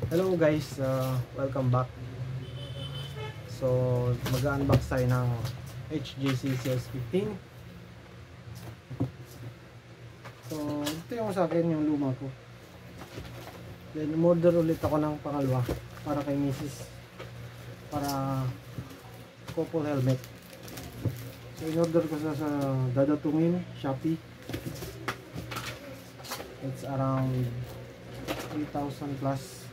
Hello guys, welcome back. So mag-unbox tayo ng HJC CS15. So ito yung sa akin, yung luma ko. Then umorder ulit ako ng pangalawa para kay Mrs. Para couple helmet. So in-order ko sa Dadatungin, Shopee. It's around 3,000 plus.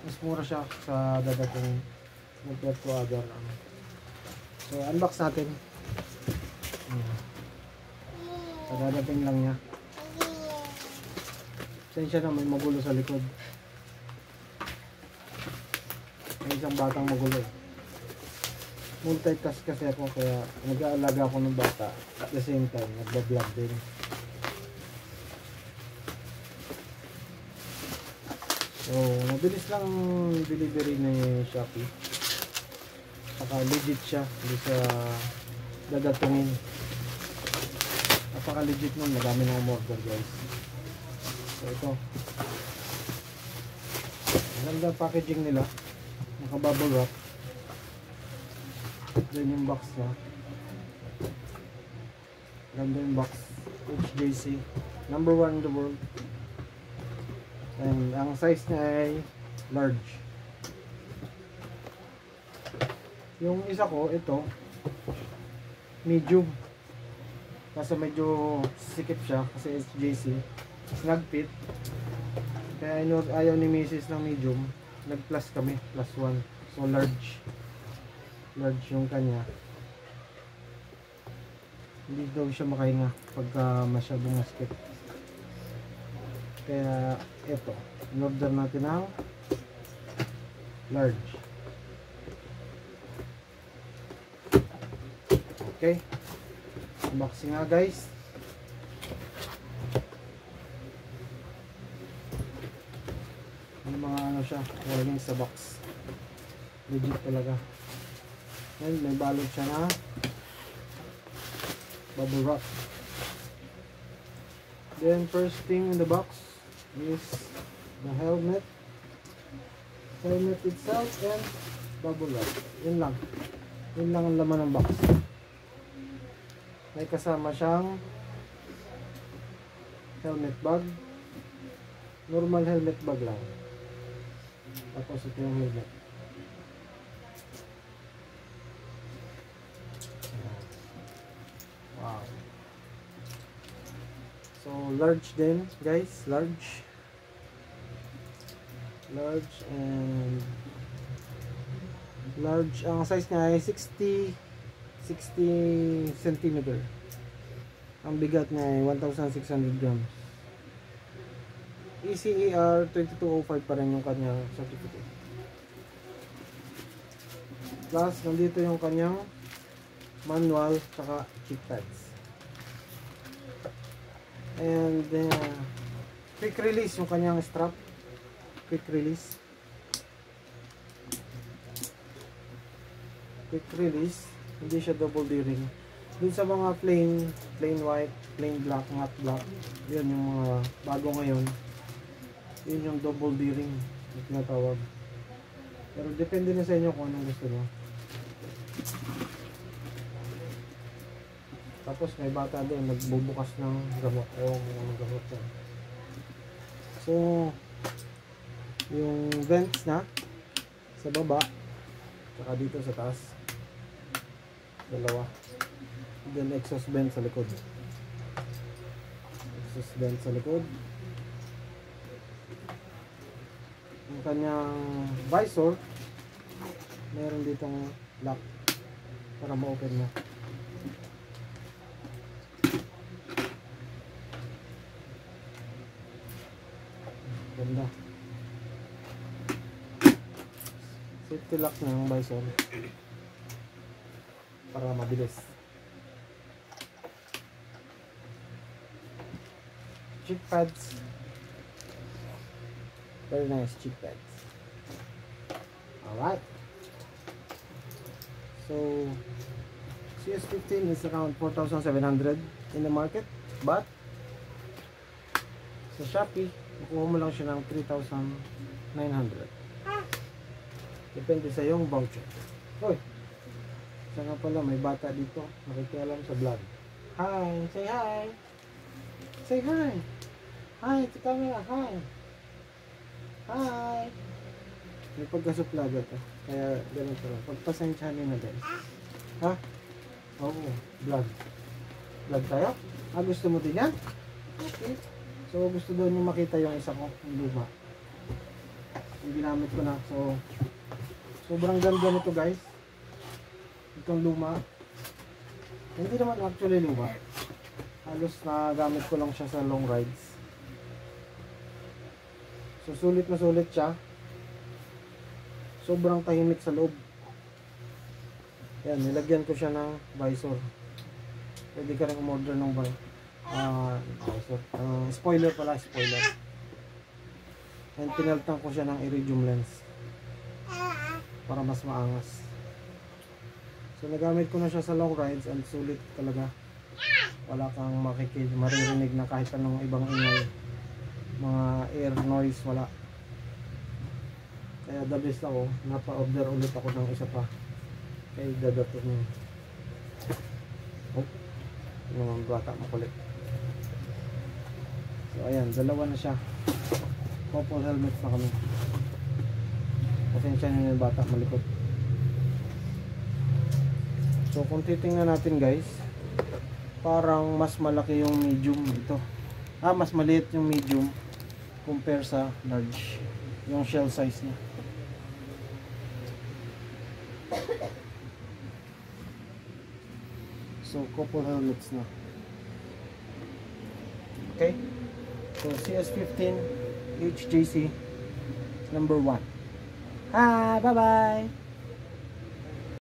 Mas mura siya sa Dadatungin compared to other. So unbox natin. Dadating lang niya. Sensya na, may magulo sa likod. May isang batang magulo. Multitask kasi ako, kaya nag-aalaga ako ng bata at the same time nagbablog din. So mabilis lang delivery ni Shopee. Saka legit siya, hindi sa Dadatungin. Napaka legit nun, madami ng umorder guys. So ito, maganda packaging nila, naka bubble wrap. Then yung box niya, ganda yung box. HJC, number 1 in the world. And ang size niya ay large. Yung isa ko, ito medium, kasi medyo sikip siya kasi HJC snug fit. Kaya ayaw ni Mrs. ng medium, nag plus kami, plus 1. So large yung kanya. Hindi daw siya makahinga pagka masyadong masikip. Kaya ito, in-order natin ang large. Okay, unboxing nga guys. May mga ano siya, warning sa box. Legit talaga. Then may balot siya na bubble wrap. Then first thing in the box is the helmet itself and bubble wrap. Yun lang ang laman ng box. May kasama siyang helmet bag, normal helmet bag lang. Tapos ito yung helmet. Wow. So large din guys, large and large. Ang size niya ay 60 cm. Ang bigat niya ay 1,600 grams. ECER 2205 pa rin yung kanyang certificate. Plus nandito yung kanyang manual saka cheek pads. And quick release yung kanyang strap. Quick release. Hindi siya double D-ring. Dun sa mga plain white, plain black, matte black, yun yung mga bago ngayon. Yun yung double D-ring na tinatawag. Pero depende na sa inyo kung anong gusto nyo. Tapos may bata doon nagbubukas ng gamot. Ewan mo ng gamot yan. So yung vents na sa baba saka dito sa taas, dalawa. Then exhaust vent sa likod. Yung kanyang visor, meron ditong lock para ma-open mo. Ganda. Safety lock na yung visor para mabilis. Cheek pads, very nice cheek pads. Alright, so CS15 is around 4,700 in the market, but sa Shopee Kukuha mo lang siya ng 3,900. Depende sa iyong voucher. Hoy, siya nga pala, may bata dito. Nakikialam sa vlog. Hi! Say hi! Say hi! Hi! Sa camera! Hi! Hi! May pagkasuplaga to. Kaya ganun to. Pagpasensyahan nyo na guys. Ha? Oo, vlog. Vlog tayo? Gusto mo din yan? Okay. So gusto daw nyo makita yung isa ko, yung luma. Yung ginamit ko na. So sobrang ganda nito guys. Itong luma. Hindi naman actually luma. Halos na gamit ko lang siya sa long rides. So sulit na sulit siya. Sobrang tahimik sa loob. Yan, nilagyan ko siya ng visor. Pwede ka rin umorder ng visor. Spoiler pala, spoiler. And pinaltan ko siya ng iridium lens para mas maangas. So nagamit ko na siya sa long rides and sulit talaga. Wala kang maririnig na kahit anong ibang ingay. Mga air noise, wala. Kaya the best ako, napa-order ulit ako ng isa pa. Kaya dadato mo. Oh, yung mga bata makulit. So ayan, dalawa na siya. Couple helmets na kami. Pasensya nyo yung bata malikot. So kung titingnan natin guys, parang mas malaki yung medium ito. Mas maliit yung medium compare sa large. Yung shell size niya. So couple helmets na. Okay. So CS15 HJC number 1. Hi, bye bye.